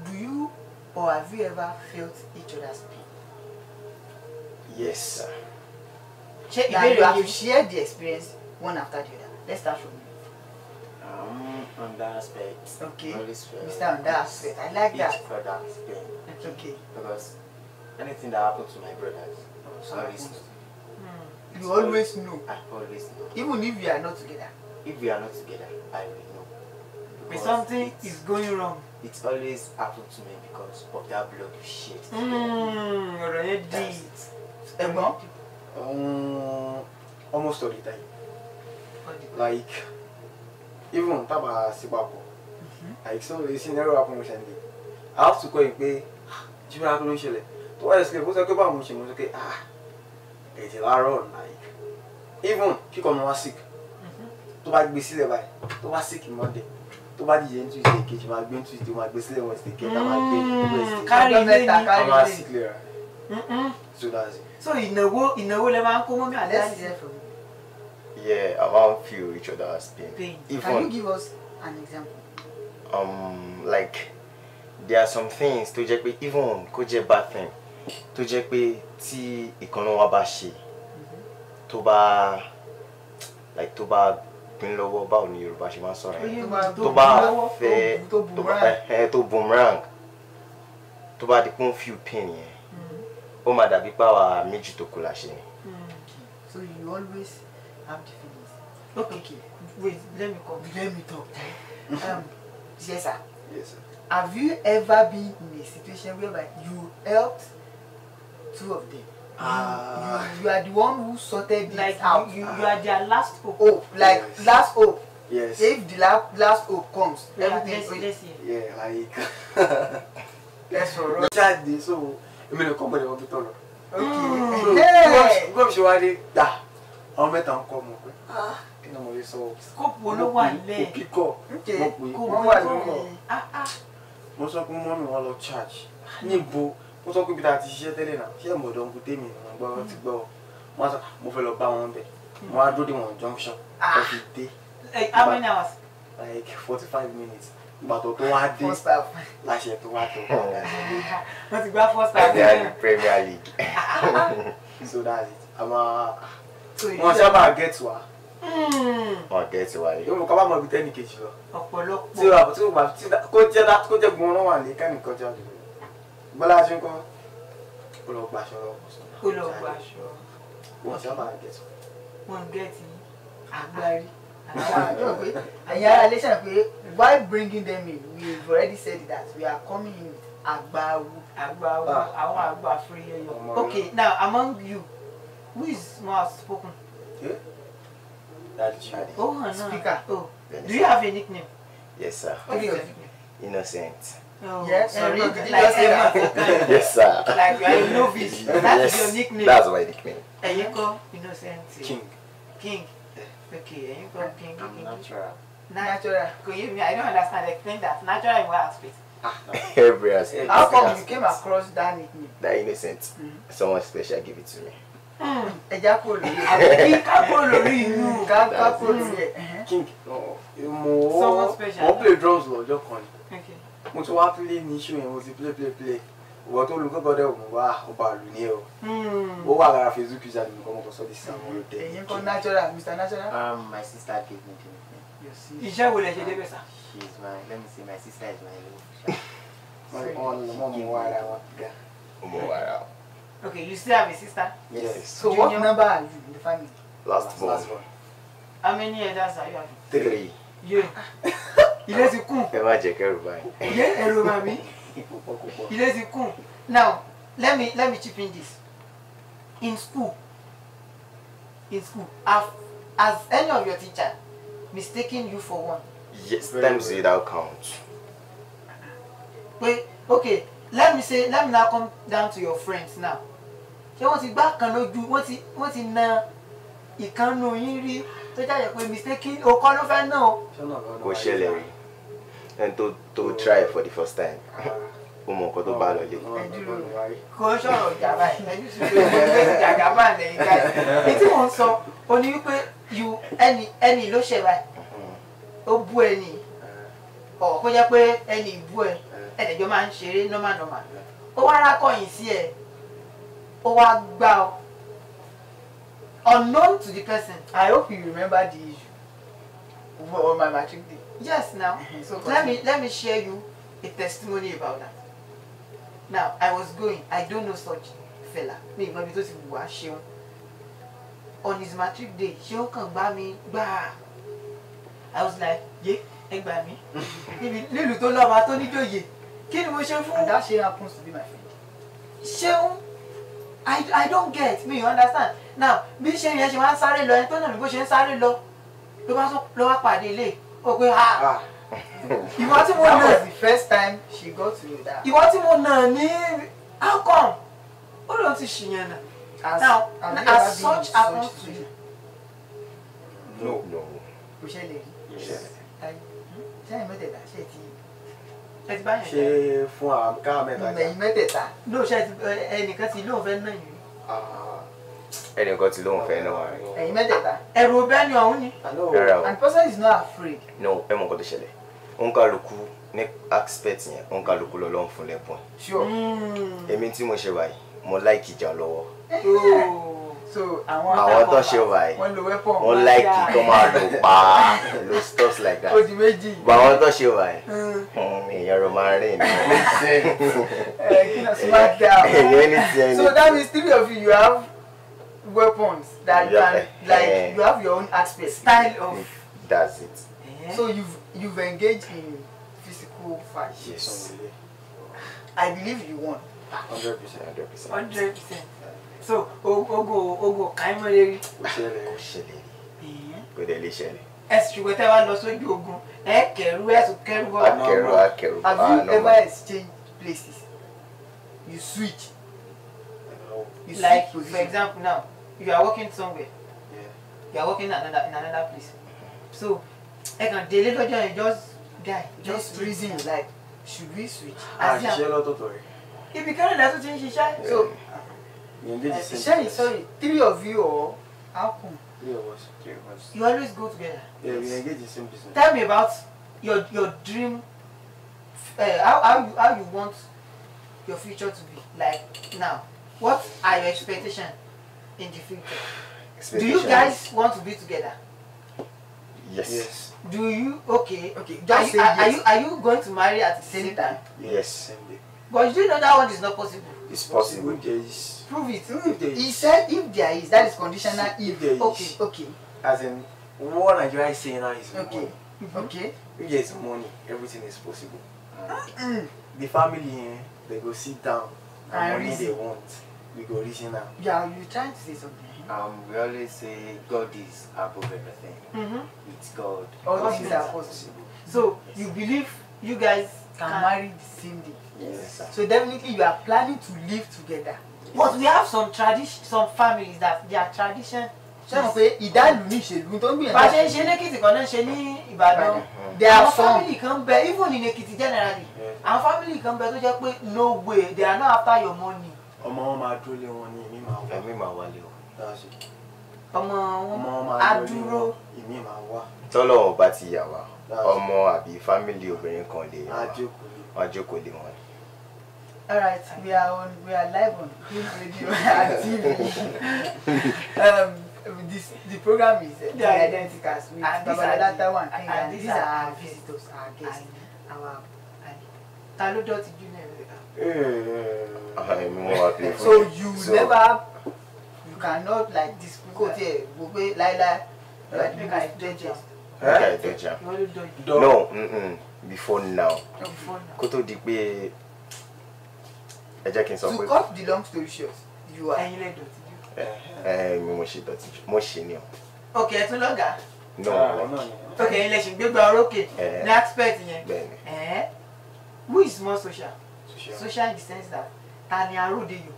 S2: Do you or have you ever felt each other's pain?
S5: Yes, sir.
S2: That you have to share the experience one after the other. Let's start from you.
S6: On that aspect.
S2: Okay.
S6: We
S2: start on that aspect. I like that.
S6: For that pain.
S2: Okay.
S6: Because anything that happened to my brothers, I always know.
S2: You always know.
S6: I always know.
S2: Even if you are not together.
S6: If we are not together, I will know.
S1: If something is going wrong.
S6: It always happened to me because of that blood we shed.
S1: Already.
S2: Ẹ̀gbọ́n?
S5: Almost all the time. Like, even taba sipapo. Like, so the scenario happen recently. I have to call him pé Jimmy happen recently. To why escape? What's okay about motion? What's okay? It's a lot on like. Even if you come sick. To bá gbé sílẹ̀ báyìí. To bá sick Monday. To bá di Tuesday kejì máa gbé Tuesday máa gbé sílẹ̀ Wednesday kẹta máa gbé Wednesday.
S1: Carry
S5: sick later. So that's it.
S1: So ìnáwó lè máa ń kó mọ́ mi àdáyé.
S4: Yeah, around feel each other's pain.
S2: Even, can you give us an example?
S4: Like there are some things tó jẹ́ pé even kó jẹ́ bad thing tó jẹ́ pé tí ìkànnì wa bá ṣe tó bá like tó bá gbin lọ́wọ́ báwo ni Yorùbá ṣe máa ń sọ̀rọ̀ yẹn tó bá fẹ́ tó boomerang tó bá di pé ó ń feel pain yẹn ó máa dàbí pàwọ́ méjì tó kù láṣẹ ni.
S2: So you always have the feelings.
S1: Okay. Wait, let me talk.
S2: Yes, sir.
S5: Yes, sir.
S2: Have you ever been in a situation whereby you helped two of them? You are the one who sorted
S1: like
S2: it out.
S1: You are their last hope.
S2: Oh, like
S5: yes.
S2: Last hope.
S5: Yes.
S2: If the last hope comes, everything
S1: let's see.
S5: Yeah, like.
S2: That's all right.
S5: Charge so you mean come with the hospital.
S2: Okay.
S5: Go show why da. Àwọn mẹ́ta ń kọ́ mọ̀ pé kí ni mo lè sọ.
S1: Scope wo ló wà nílẹ̀?
S5: Mo kíkọ́.
S2: Okay.
S5: Mo wà lóko. Mo sọ pé mọ́mí wọn lọ charge. Níbo mo sọ pé bí ta ti ṣiṣẹ́ tẹ́lẹ̀ náà ṣé mo dán kú tèmi mo gbọ́ ti gbọ́. Mo sọ mo fẹ́ lọ bá wọn bẹ̀. Mo wá dúró dé wọn junction. Ó fi dé.
S1: Like how many hours?
S5: Like 45 minutes. Ìgbà tó wá dé.
S2: First half.
S5: Láṣẹ tó wá tó.
S1: Wọ́n ti gbá first half.
S4: They are the Premier League.
S5: So that's it. Wọ́n sábà get wa.
S4: Wọ́n get wa yìí.
S5: Yóò mú ká bá mọ ibi tẹ́nì kejì lọ.
S1: Ọ̀pọ̀lọpọ̀.
S5: Tí o bá kó jẹ́ gbọ́n náà wà ní kẹ́nì kan jáde. Bọ́lá ṣe ń kọ́. Ó lọ gbaṣọ lọ.
S1: Ó lọ gbaṣọ.
S5: Wọ́n sábà get wa.
S1: Wọ́n get agbárí.
S2: Àyà relation pé why bringing them in? We've already said that we are coming in with Agbawu.
S1: Àwọn àgbà free yẹyọ. Okay, now among you, who is more outspoken?
S5: Daddy.
S1: Oh, no.
S2: Speaker.
S1: Oh, do you have a nickname?
S4: Yes, sir.
S1: What is your
S2: nickname?
S4: Innocent.
S1: Oh,
S2: Yes,
S1: sorry.
S2: like
S4: Yes, sir.
S1: Like you are a novice. That's your nickname.
S4: That's my nickname.
S1: And you call Innocent.
S5: King.
S1: King. Okay, and you call King.
S6: I'm natural.
S2: Natural.
S1: I don't understand. Explain that. Natural in what aspect?
S4: Every aspect.
S2: How come you came across that nickname?
S4: That Innocent. Someone special give it to me.
S2: Ẹja kò lórí.
S1: Àbí ká kó lórí inú.
S2: Ká kò lórí ẹ̀.
S5: King.
S1: Someone special.
S5: Mo play drums lọ́jọ́ kan ni.
S1: Okay.
S5: Mo ti wá play ní show yẹn, mo ti play. Ìwọ tó lu kọ́kọ́ dẹ̀ mo wá ọba àlù ní ẹ o. Ó wà lára Facebook user mi kọ́ mo kọ́ sọ́ di sí àwọn olóde.
S2: Ẹ̀yin kọ́ natural, Mr. Natural.
S6: My sister gave me the nickname.
S1: Iṣẹ́ wo lẹ ṣe débẹ̀ sá?
S6: She's my, let me say, my sister is my little
S5: Wọ́n mú ara wọn ga.
S4: Wow.
S1: Okay, you still have a sister?
S5: Yes.
S2: So what number are you in the family?
S4: Last one.
S1: How many elders are you having?
S4: 3.
S1: Yeah. Ilé ti kún.
S4: Ẹ má jẹ́ kẹ́rù báyìí.
S1: Yeah, ẹ̀rù màmí. Ilé ti kún. Now, let me chip in this. In school, has any of your teacher mistaken you for one?
S4: Yes, times without count.
S1: Wait, okay. Let me now come down to your friends now. Ṣé wọ́n ti gbá kan lójú, wọ́n ti na ìkànnù yín rí tó jáde pé mistaken o kọ́ ló fẹ́ náà o.
S4: Kò ṣẹlẹ̀ rí. And to try for the first time. Ó mọ nǹkan tó bá lọ lé.
S1: Kò sọ̀rọ̀ ìjàmbá ẹ̀ ẹ̀jú sí pé ìjàmbá lẹ́yìn ká ẹ̀. Èyí tí mò ń sọ, o ní wípé ẹni ló ṣẹ̀ báyìí. Ó bú ẹni. Ọ̀ kó jẹ́ pé ẹni bú ẹ. Ẹ̀dẹ̀jọ́ máa ń ṣeré normal. Ó wá rákọ̀yìn sí ẹ. Ó wá gbá ọ. Unknown to the person.
S2: I hope you remember the issue on my matric day.
S1: Yes, now. So let me share you a testimony about that. Now, I was going. I don't know such fella. Me, maybe to see on his matric day, Seun kan gbá mi gbá. I was like, yeah, ẹ gbà mí. Nílùú tó lọ́ba tó níjòyè. Kí ni mo ṣe fún?
S2: And that shit happens to be my friend.
S1: Seun, I don't get. Me, you understand? Now, bí Seun yẹn ṣe wá ń sáré lọ, ẹni tó náà ní bó ṣe ń sáré lọ, ló wá pàdé ilé. Ó pé ha. Ìwọ tí mo
S2: That
S1: nà.
S2: was the first time she got to know that.
S1: Ìwọ tí mo nà ní how come? Ó lóun ti ṣìyàn nà. Now, as such happens to you.
S4: No.
S2: Kò ṣẹlẹ̀ rí. Ṣé ẹ̀yin mẹ́tẹ̀ẹ̀ta ṣe ti
S1: Ẹ ti bá yẹn
S5: Ṣé
S1: jẹ́.
S5: fún ká mẹ́ta jà?
S2: ẹ̀yin mẹ́tẹ̀ẹ̀ta?
S1: Ló ṣe ẹnìkan ti lóun fẹ́ nà yín.
S4: Ẹnìkan tí lóun fẹ́ náà rí.
S2: Ẹ̀yin mẹ́tẹ̀ẹ̀ta?
S1: Ẹ̀rù ọbẹ̀ ni ọ̀hún ni.
S4: Rárá o.
S2: And the person is not afraid.
S4: No, ẹ mọ nǹkan tó ṣẹlẹ̀. Òǹkàlùkù ní aspect yẹn, òǹkàlùkù lọ́lọ́run fún lẹ́bùn.
S2: Sure.
S4: Èmi tí mo ṣe báyìí, mo like ìjà lọ́wọ́.
S2: So
S4: Àwọn tó ṣe báyìí,
S2: wọ́n lo weapon.
S4: wọ́n like kó máa lò pa lo stuff like that.
S2: Ó di méjì.
S4: But àwọn tó ṣe báyìí, èèyàn ló máa rìn ní.
S2: Kí na smart down.
S4: Anything.
S2: So that means 3 of you have weapons that you can like you have your own aspect.
S1: Style of.
S4: That's it.
S2: So you've engaged in physical fight.
S4: Yes.
S2: I believe you won.
S5: 100%.
S1: 100%. So ogo kaimọ leri.
S4: Kò ṣẹlẹ̀ rí. Kò dẹ̀ lè ṣẹlẹ̀.
S1: Ẹ sì ṣùgbọ́n tẹ́ wá lọ sójú ogun ẹ kẹrù ẹ tún kẹrù bọ́.
S4: Akẹrù.
S2: Have you ever exchanged places? You switch. You
S1: Like
S2: switch
S1: for
S2: position.
S1: example now, you are working somewhere.
S5: Yeah.
S1: You are working in another place. So ẹ kàn délé lọ́jọ́ yẹn
S2: Just reason like should we switch?
S5: Ṣiṣẹ́ lọ́tọ̀ọ̀tọ̀ rẹ̀.
S1: Ibi kẹrin lẹ́tún ti ń ṣiṣẹ́. So
S5: We engage the same
S2: sorry, 3 of you or how come?
S5: 3 of us.
S1: you always go together.
S5: Yeah, we engage the same business.
S1: Tell me about your dream. How you want your future to be like now. What are your expectations in the future? Do you guys want to be together?
S4: Yes.
S1: Do you okay?
S2: Just say yes.
S1: Are you going to marry at the same time?
S4: Yes.
S5: Same day.
S1: But you know that one is not possible.
S4: It's possible.
S5: If there is.
S1: Prove it.
S5: If there
S2: He
S5: is.
S2: said if there is, that is conditional if.
S5: there is.
S2: Okay.
S5: As in, what Nigeria is saying now is
S2: Okay.
S5: money.
S2: Okay.
S5: If there is money, everything is possible. The family, they go sit down and
S2: And
S5: money
S2: reason.
S5: they want. we go reason now.
S2: Yeah, you trying to say something?
S6: We always say God is above everything. It's God.
S2: All things are possible.
S1: So you believe you guys
S2: can marry the same day?
S6: Yes.
S2: So definitely you are planning to live together.
S1: But we have some tradition, some families that their tradition.
S2: Ṣé mo pé ìdálù ní ìṣèlú tó ń gbìyànjú.
S1: Bá ṣe ń ṣe ní Èkìtì kan náà ṣe ní Ìbàdàn. Àwọn family kan bẹ even in Èkìtì generally. Àwọn family kan bẹ tó jẹ́ pé no way they are not after your money.
S5: Ọmọ wọn máa dúró lé wọn ní èmi máa wálé o.
S1: Ọmọ wọn á dúró.
S5: Èmi máa wá.
S4: Tọ́lọ́run bá ti yà wá ọmọ àbí family obìnrin kan lè wá jókòó lé wọn.
S2: All right, we are live on Queen Radio and TV. The program is the Identicals with Babalata one, and these are our visitors, our guests, our.
S1: Talo doti junior.
S2: So you never, you cannot like this. Go there, go away,
S4: No, before now. Koto di pé
S2: to cut the long story short, you are.
S4: Mo ṣe ni o.
S1: Okay, ẹ tún lọ́gàá.
S4: No.
S1: Okay, ilẹ̀ ṣì ń gbégbá orókè ní aspect yẹn. Who is more social? Social in the sense that ta ni aródeyo.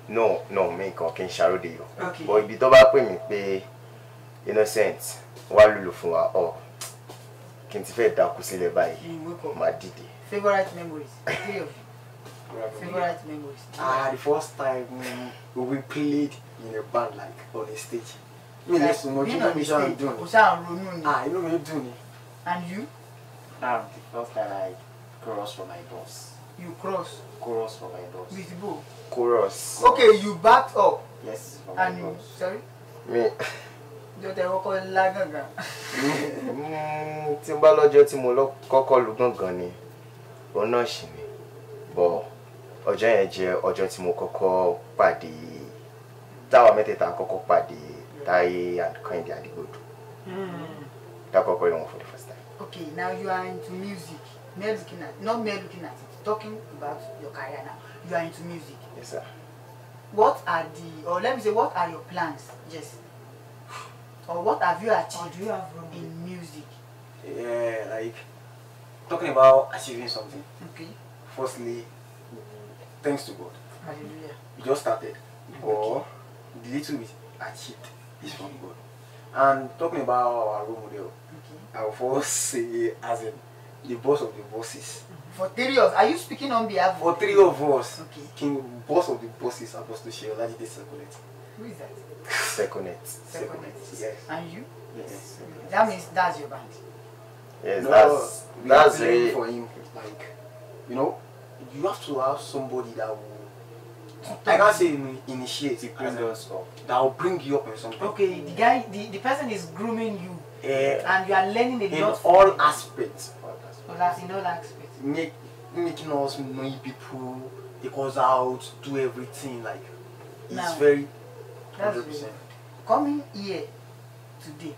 S4: No, mi kàn kí n ṣàródeyo.
S1: Okay.
S4: But ibi tó bá pè mí pé Innocent wá lùlù fún wa kí n ti fẹ́ dákú sílẹ̀ báyìí máa dìde.
S2: Favorite memories? Three of you. Favorite memories?
S5: The first time we played in a band like on a stage.
S2: Being on the stage,
S5: you know me.
S2: And you?
S6: The first time I crossed for my boss.
S2: You cross?
S6: Chorus for my boss.
S2: With both?
S4: Chorus.
S2: Okay, you backed up?
S6: Yes, for my boss.
S2: Sorry?
S4: Me.
S2: Don't I walk on lagaga?
S4: Tí n bá lọ́jọ́ tí mo kọ́kọ́ lu gangan ni òun náà ṣì ni bọ̀ ọjọ́ yẹn jẹ́ ọjọ́ tí mo kọ́kọ́ pàdé táwa mẹ́tẹ̀ẹ̀ta kọ́kọ́ pàdé Táyé and Kẹ́hìndé Àdìgbòdù. That kọ́kọ́ rí wọn for the first time.
S2: Okay, now you are into music. Not mere looking at it, talking about your career now. You are into music.
S4: Yes, sir.
S2: What are what are your plans? Yes. Or what have you achieved in music?
S5: Yeah, like talking about achieving something.
S2: Okay.
S5: Firstly, thanks to God.
S2: Hallelujah.
S5: We just started, but the little bit achieved is from God. And talking about our role model, I will first say as in the boss of the bosses.
S2: For 3 years, are you speaking on behalf
S5: for 3 of us?
S2: Okay.
S5: King boss of the bosses, Apostle Sheol Olajide Sekonet.
S2: Who is that?
S4: Sekonet.
S5: Yes.
S2: And you?
S5: Yes.
S2: That means that's your band.
S4: Yes,
S5: no,
S4: that's
S5: really for him. Like, you know, you have to have somebody that will. I can't say initiate,
S6: bring us up.
S5: That will bring you up in something.
S1: Okay, the person is grooming you, and you are learning a lot.
S5: In all aspects.
S1: In all aspects.
S5: Making us know people, take us out, do everything. Like, it's
S2: now,
S5: very.
S2: That's 100%. Coming here today,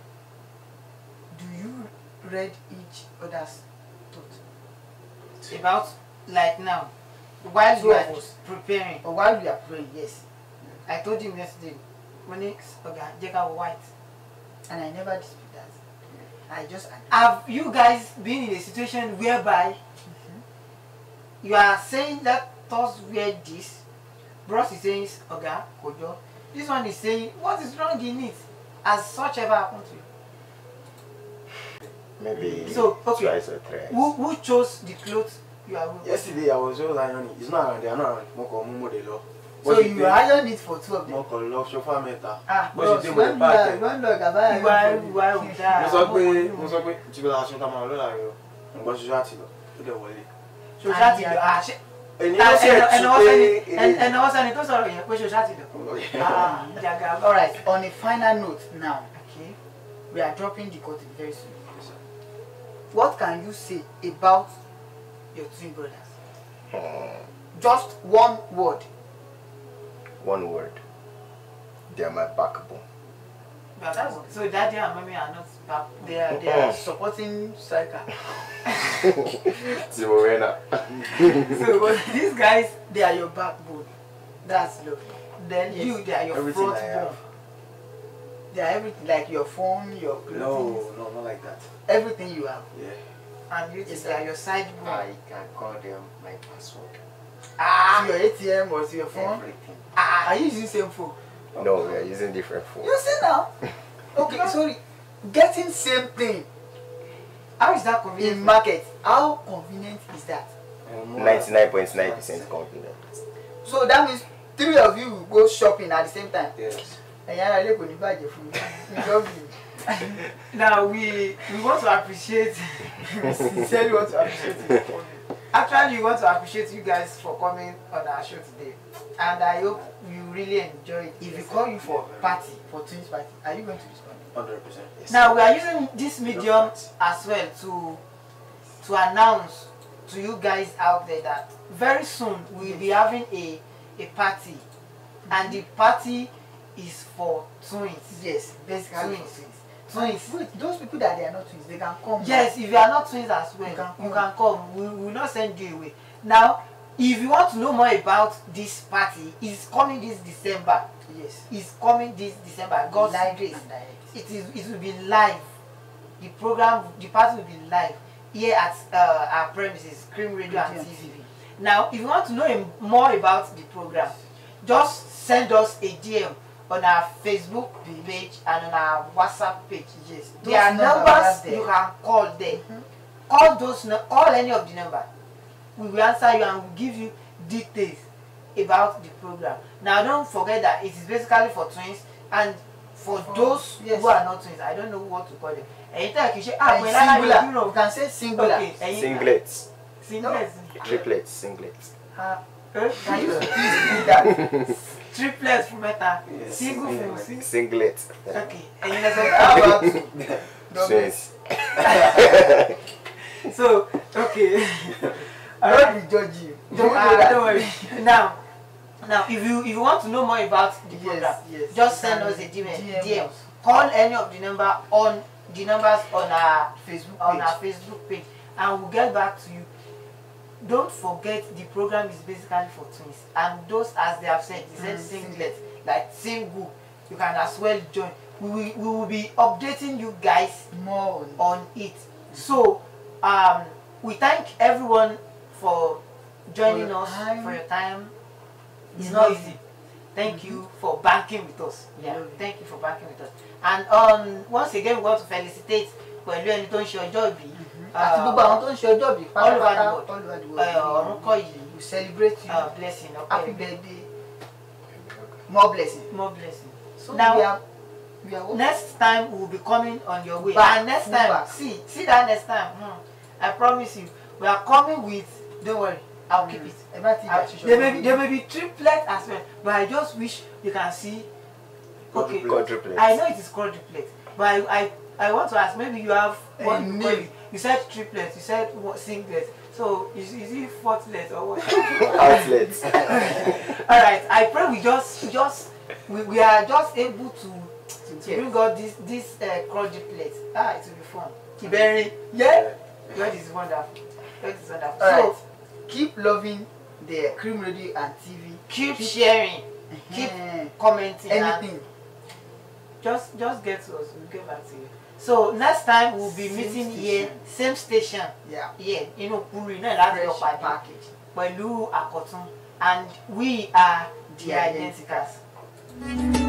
S2: do you read each other's thoughts?
S1: About like now, while you are preparing.
S2: Or while you are praying, yes.
S1: I told him yesterday, Monix, Jeka white.
S2: And I never dispute that. I just agree.
S1: Have you guys been in a situation whereby you are saying let us wear this? Bros is saying, Oga, Kojo. This one is saying, what is wrong in it? Has such ever happened to you?
S4: Maybe
S1: so, okay.
S4: twice or thrice.
S1: Who chose the clothes you are wearing?
S5: Yesterday I was just ironing. It's not around, they are not around.
S2: So you ironed it for 2 of them?
S5: Bros,
S2: when dog about Alright, on a final note now, okay, we are dropping the curtain very soon. What can you say about your twin brothers? Just one word.
S4: One word. They are my backbone.
S1: So daddy and mommy are not back. They are supporting Striker.
S4: Timorena.
S1: So these guys, they are your backbone. That's love. Then
S2: Yes.
S1: they are your
S5: Everything
S1: front
S5: I have.
S1: bone.
S2: They are everything, like your phone, your clothing.
S5: No, not like that.
S2: Everything you have.
S5: Yeah.
S1: And you they are your side bone.
S6: I can call them my password.
S2: To your ATM or to your phone.
S6: Everything.
S2: Are you using same phone?
S4: No, we are using different phones.
S2: You see now? Okay, sorry. Getting same thing
S1: How is that convenient?
S2: in market, how convenient is that?
S4: 99.9% convenient.
S2: So that means 3 of you will go shopping at the same time.
S5: Yes.
S2: And you're like, "Go buy your food." We love you.
S1: Now we want to appreciate.
S2: We sincerely want to appreciate you.
S1: Actually, we want to appreciate you guys for coming on our show today, and I hope you really enjoy it. If we call you for party,
S2: For twins party, are you going to respond?
S5: 100%. Yes.
S1: now we are using this medium as well to announce to you guys out there that very soon we'll be having a party, and the party is for twins.
S2: Yes, basically
S1: Twins.
S2: twins. Wait, those people that they are not twins, they can come.
S1: Yes, if you are not twins as well, you can come. We will not send you away. Now, if you want to know more about this party, it's coming this December.
S2: Yes.
S1: It's coming this December. God's
S2: Live
S1: grace.
S2: and direct.
S1: It will be live. The program, the party will be live here at our premises, Cream Radio and TV. Now, if you want to know more about the program, just send us a DM on our Facebook page and on our WhatsApp page.
S2: Yes.
S1: There are numbers you can call there. Call any of the number. We will answer you and we'll give you details about the program. Now don't forget that it is basically for twins, and for those who are not twins, I don't know what to call them.
S2: Singular. You can say singular.
S1: Okay.
S4: Singlets.
S1: Singlets.
S4: Triplets. Singlets.
S2: Can you please do that?
S1: Triplets for meta.
S5: Yes.
S1: Single for single.
S4: Singlets.
S1: Okay.
S2: How about
S4: Twins.
S1: So okay.
S2: I don't judge you.
S1: Don't worry. Now, if you want to know more about the program, just send us a DM. Call any of the numbers on our Facebook page, and we'll get back to you. Don't forget the program is basically for twins, and those, as they have said, singlets, like single. You can as well join. We will be updating you guys more on it. So we thank everyone for joining us, for your time. It's not easy. Thank you for banking with us. Yeah, thank you for banking with us. And once again, we want to felicitate pẹ̀lú ẹni tó ń ṣe ọjọ́ ìbí.
S2: Àti gbogbo àwọn tó ń ṣe ọjọ́ ìbí
S1: all over the world.
S2: all over the world.
S1: Orúkọ
S2: We celebrate you.
S1: Blessing.
S2: Happy birthday. More blessing.
S1: More blessing.
S2: So
S1: now,
S2: we are
S1: next time we will be coming on your way.
S2: Back.
S1: And next
S2: Move
S1: time,
S2: back.
S1: see that next time. I promise you, we are coming with. Don't worry, I'll keep it. There may be triplets as well, but I just wish you can see. Okay,
S4: Quadruplets.
S1: I know it is quadruplets, but I want to ask. Maybe you have one. You said triplets. You said singlets. So is it fourtlets or what?
S4: Outlets.
S1: All right. I pray we are just able to bring out this quadruplets. It will be fun. Kiberi, God is wonderful. God is wonderful.
S2: So keep loving the Cream Radio and TV.
S1: Keep sharing. Keep commenting.
S2: Anything.
S1: Just get to us. We'll get back to you. So next time we'll be meeting here, same station.
S2: Yeah.
S1: Yeah. You know, Puri, that's your package. Pẹ̀lú Àkọ̀tun, and we are the Identicals.